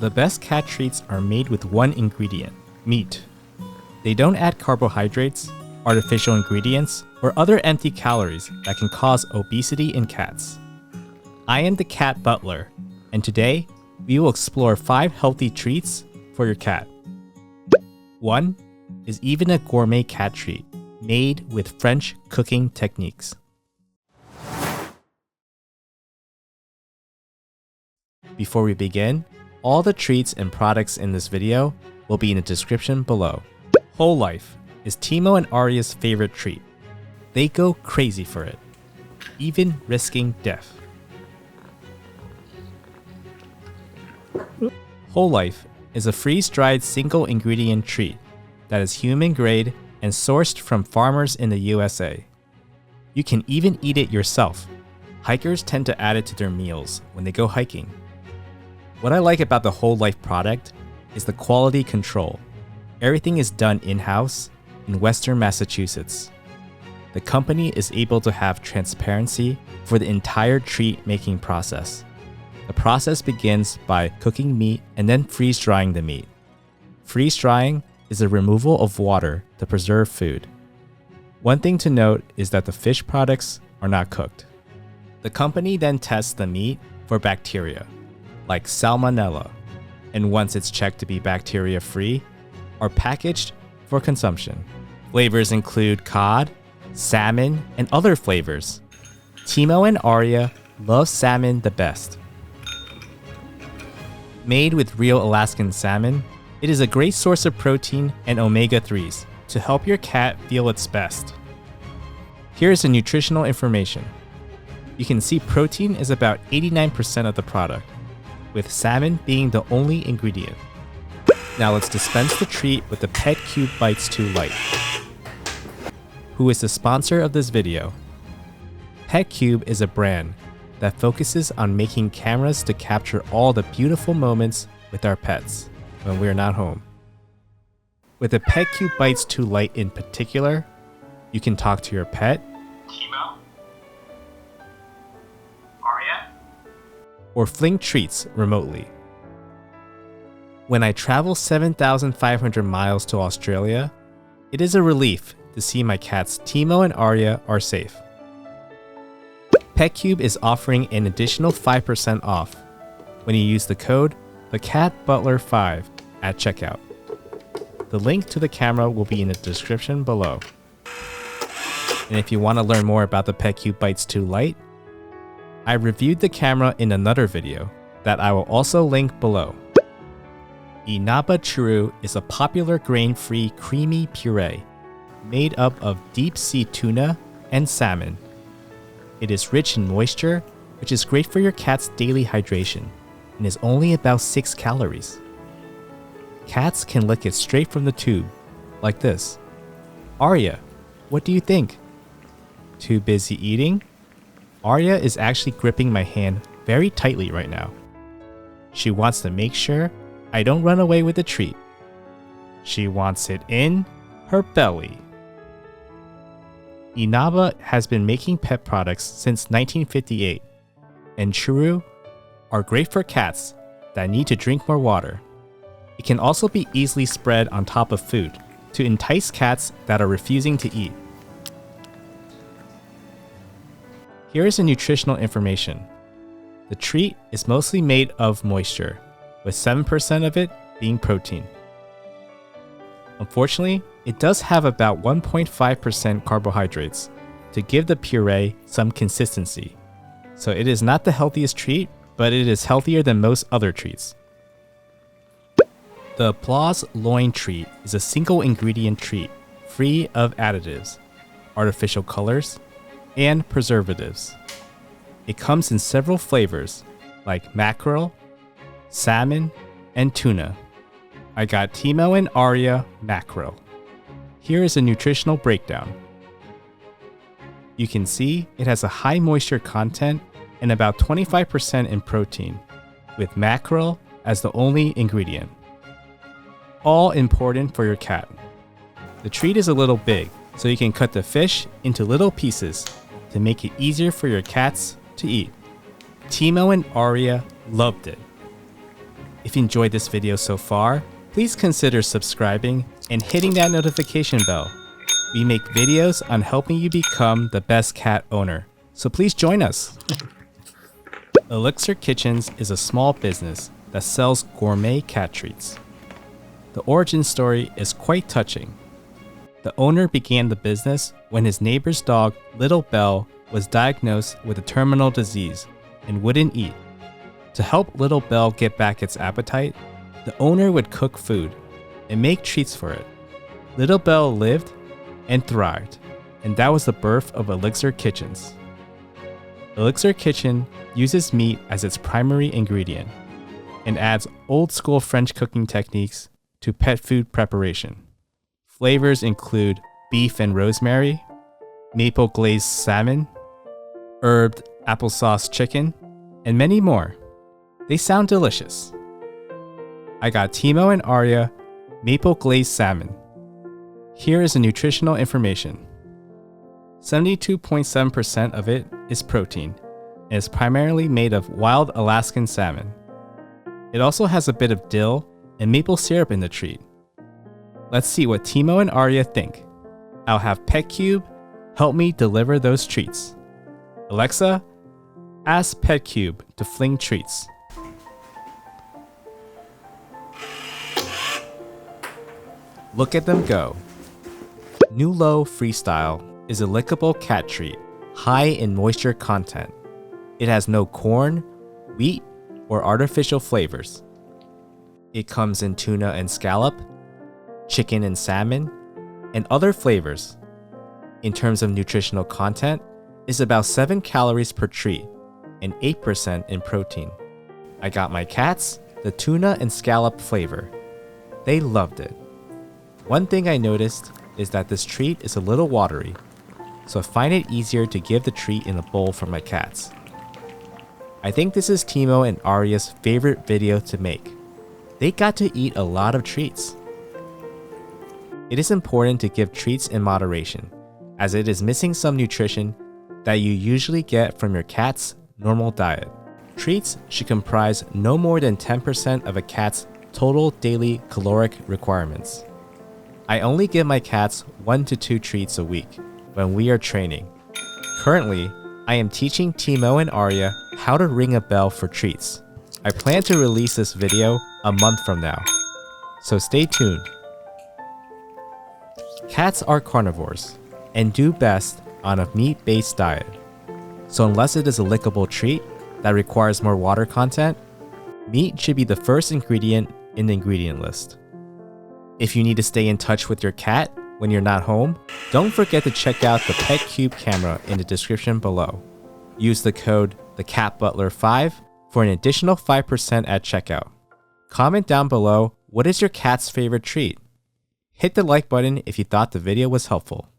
The best cat treats are made with one ingredient, meat. They don't add carbohydrates, artificial ingredients, or other empty calories that can cause obesity in cats. I am the cat butler, and today we will explore 5 healthy treats for your cat. 1 is even a gourmet cat treat made with French cooking techniques. Before we begin, all the treats and products in this video will be in the description below. Whole Life is Timo and Aria's favorite treat. They go crazy for it, even risking death. Whole Life is a freeze-dried single-ingredient treat that is human-grade and sourced from farmers in the USA. You can even eat it yourself. Hikers tend to add it to their meals when they go hiking. What I like about the Whole Life product is the quality control. Everything is done in-house in Western Massachusetts. The company is able to have transparency for the entire treat making process. The process begins by cooking meat and then freeze-drying the meat. Freeze-drying is the removal of water to preserve food. One thing to note is that the fish products are not cooked. The company then tests the meat for bacteria, like Salmonella, and once it's checked to be bacteria-free, are packaged for consumption. Flavors include cod, salmon, and other flavors. Timo and Aria love salmon the best. Made with real Alaskan salmon, it is a great source of protein and omega-3s to help your cat feel its best. Here's the nutritional information. You can see protein is about 89% of the product, with salmon being the only ingredient. Now let's dispense the treat with the PetCube Bites 2 Lite, who is the sponsor of this video. PetCube is a brand that focuses on making cameras to capture all the beautiful moments with our pets when we're not home. With the PetCube Bites 2 Lite in particular, you can talk to your pet, Timo, Aria, or fling treats remotely. When I travel 7,500 miles to Australia, it is a relief to see my cats Timo and Aria are safe. PetCube is offering an additional 5% off when you use the code TheCatButler5 at checkout. The link to the camera will be in the description below. And if you want to learn more about the PetCube Bites 2 Lite, I reviewed the camera in another video that I will also link below. Inaba Churu is a popular grain-free creamy puree made up of deep-sea tuna and salmon. It is rich in moisture, which is great for your cat's daily hydration, and is only about 6 calories. Cats can lick it straight from the tube, like this. Aria, what do you think? Too busy eating? Aria is actually gripping my hand very tightly right now. She wants to make sure I don't run away with the treat. She wants it in her belly. Inaba has been making pet products since 1958, and Churu are great for cats that need to drink more water. It can also be easily spread on top of food to entice cats that are refusing to eat. Here is the nutritional information. The treat is mostly made of moisture, with 7% of it being protein. Unfortunately, it does have about 1.5% carbohydrates to give the puree some consistency. So it is not the healthiest treat, but it is healthier than most other treats. The Applause Loin Treat is a single ingredient treat free of additives, artificial colors, and preservatives. It comes in several flavors like mackerel, salmon, and tuna. I got Timo and Aria mackerel. Here is a nutritional breakdown. You can see it has a high moisture content and about 25% in protein, with mackerel as the only ingredient. All important for your cat. The treat is a little big, so you can cut the fish into little pieces to make it easier for your cats to eat. Timo and Aria loved it. If you enjoyed this video so far, please consider subscribing and hitting that notification bell. We make videos on helping you become the best cat owner, so please join us. Elixir Kitchens is a small business that sells gourmet cat treats. The origin story is quite touching. The owner began the business when his neighbor's dog, Little Bell, was diagnosed with a terminal disease and wouldn't eat. To help Little Bell get back its appetite, the owner would cook food and make treats for it. Little Bell lived and thrived, and that was the birth of Elixir Kitchens. Elixir Kitchen uses meat as its primary ingredient and adds old-school French cooking techniques to pet food preparation. Flavors include beef and rosemary, maple glazed salmon, herbed applesauce chicken, and many more. They sound delicious. I got Timo and Aria maple glazed salmon. Here is the nutritional information. 72.7% of it is protein and is primarily made of wild Alaskan salmon. It also has a bit of dill and maple syrup in the treat. Let's see what Timo and Aria think. I'll have PetCube help me deliver those treats. Alexa, ask PetCube to fling treats. Look at them go. Nulo Freestyle is a lickable cat treat, high in moisture content. It has no corn, wheat, or artificial flavors. It comes in tuna and scallop, chicken and salmon, and other flavors. In terms of nutritional content, it's about 7 calories per treat and 8% in protein. I got my cats the tuna and scallop flavor. They loved it. One thing I noticed is that this treat is a little watery, so I find it easier to give the treat in a bowl for my cats. I think this is Timo and Aria's favorite video to make. They got to eat a lot of treats. It is important to give treats in moderation, as it is missing some nutrition that you usually get from your cat's normal diet. Treats should comprise no more than 10% of a cat's total daily caloric requirements. I only give my cats 1 to 2 treats a week when we are training. Currently, I am teaching Timo and Aria how to ring a bell for treats. I plan to release this video a month from now, so stay tuned. Cats are carnivores and do best on a meat-based diet. So unless it is a lickable treat that requires more water content, meat should be the first ingredient in the ingredient list. If you need to stay in touch with your cat when you're not home, don't forget to check out the PetCube camera in the description below. Use the code TheCatButler5 for an additional 5% at checkout. Comment down below, what is your cat's favorite treat? Hit the like button if you thought the video was helpful.